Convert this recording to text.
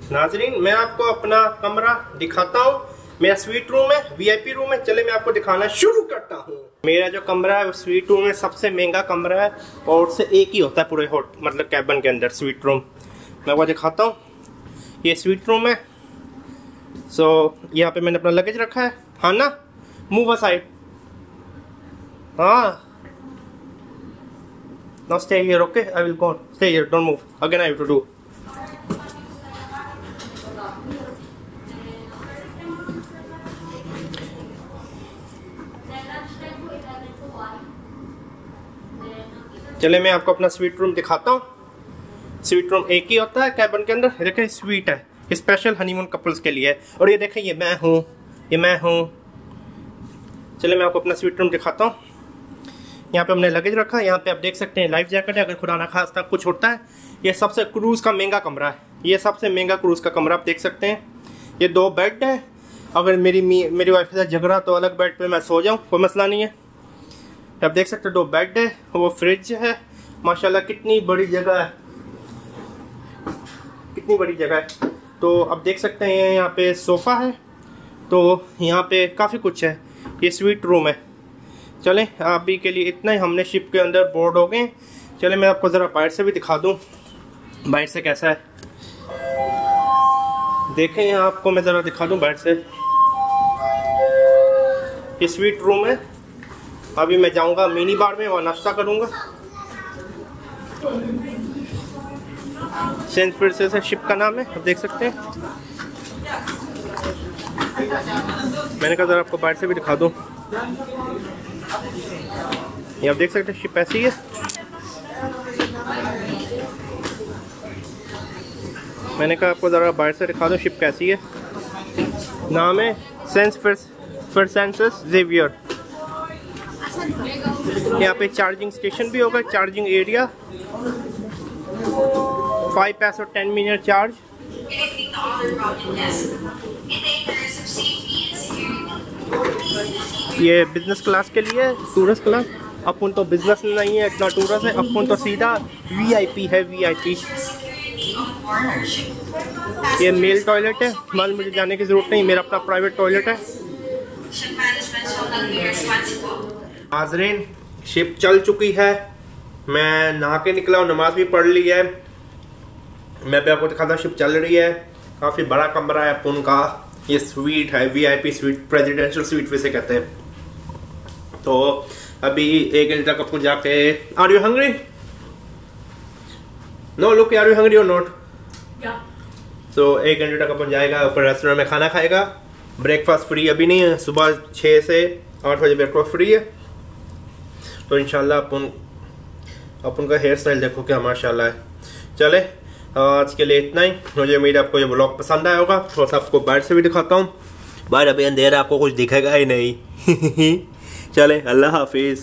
नाजरीन, मैं आपको अपना कमरा दिखाता हूँ। मेरा स्वीट रूम है, वीआईपी रूम है। चले मैं आपको दिखाना शुरू करता हूँ। मेरा जो कमरा है वो स्वीट रूम में सबसे महंगा कमरा है और उससे एक ही होता है पूरे मतलब कैबिन के अंदर स्वीट रूम। मैं आपको दिखाता हूँ, ये स्वीट रूम है। सो यहाँ पे मैंने अपना लगेज रखा है। हाँ ना, मूव असाइड। हाँ, now stay here, okay? I will go. Stay here, don't move. Again I have to do. चले मैं आपको अपना स्वीट रूम दिखाता हूँ। स्वीट रूम एक ही होता है कैबिन के अंदर। देखिए स्वीट है, स्पेशल हनीमून कपल्स के लिए। और ये देखिए ये मैं हूँ, ये मैं हूँ। चले मैं आपको अपना स्वीट रूम दिखाता हूँ। यहाँ पे हमने लगेज रखा है। यहाँ पे आप देख सकते हैं लाइफ जैकेट है, अगर खुदा ना खास्ता कुछ होता है। ये सबसे क्रूज़ का महंगा कमरा है, ये सबसे महंगा क्रूज़ का कमरा आप देख सकते हैं। ये 2 बेड है। अगर मेरी वाइफ के साथ झगड़ा तो अलग बेड पे मैं सो जाऊँ, कोई मसला नहीं है। आप देख सकते हैं 2 बेड है, वो फ्रिज है। माशाल्लाह कितनी बड़ी जगह है, कितनी बड़ी जगह है। तो आप देख सकते हैं यहाँ पे सोफ़ा है। तो यहाँ पे काफ़ी कुछ है। ये स्वीट रूम है। चलें अभी के लिए इतना ही, हमने शिप के अंदर बोर्ड हो गए। चलें मैं आपको ज़रा बाहर से भी दिखा दूँ, बाहर से कैसा है। देखें यहाँ आपको मैं ज़रा दिखा दूँ बाहर से। ये स्वीट रूम है। अभी मैं जाऊँगा मिनी बार में, वहाँ नाश्ता करूँगा। सेंट फ्रांसिस शिप का नाम है, आप देख सकते हैं। मैंने कहा ज़रा आपको बाहर से भी दिखा दूँ। ये आप देख सकते हैं शिप ऐसी है। मैंने कहा आपको ज़रा बाहर से दिखा दो शिप कैसी है। नाम है सेंट फ्रांसिस ज़ेवियर। यहाँ पे चार्जिंग स्टेशन भी होगा, चार्जिंग एरिया। 5 पैसे और 10 मिनट चार्ज। ये बिजनेस क्लास के लिए, टूरिस्ट क्लास। अपन तो बिजनेस नहीं है, इतना टूरिस्ट है। अपन तो सीधा वीआईपी है, वीआईपी। ये मेल टॉयलेट है, माल मुझे जाने की ज़रूरत नहीं, मेरा अपना प्राइवेट टॉयलेट है। नाज़रीन शिप चल चुकी है। मैं नहा के निकला हूँ, नमाज भी पढ़ ली है। मैं भी आपको दिखाता हूँ शिप चल रही है। काफ़ी बड़ा कमरा है अपन का। ये स्वीट है, वीआईपी स्वीट, प्रेसिडेंशियल स्वीट वैसे कहते हैं। तो अभी 1 घंटे तक अपन जाके, are you hungry? No look, are you hungry और नॉट? तो 1 घंटे तक अपन जाएगा, ऊपर रेस्टोरेंट में खाना खाएगा। ब्रेकफास्ट फ्री अभी नहीं है, सुबह 6 से 8 बजे ब्रेकफास्ट फ्री है। तो इंशाल्लाह अपन का हेयर स्टाइल देखो क्या माशाल्लाह है। चले आज के लिए इतना ही। मुझे उम्मीद है आपको ये व्लॉग पसंद आया होगा। थोड़ा सा आपको बाहर से भी दिखाता हूँ। बाहर अभी अंधेरा, आपको कुछ दिखेगा ही नहीं। चले अल्लाह हाफिज़।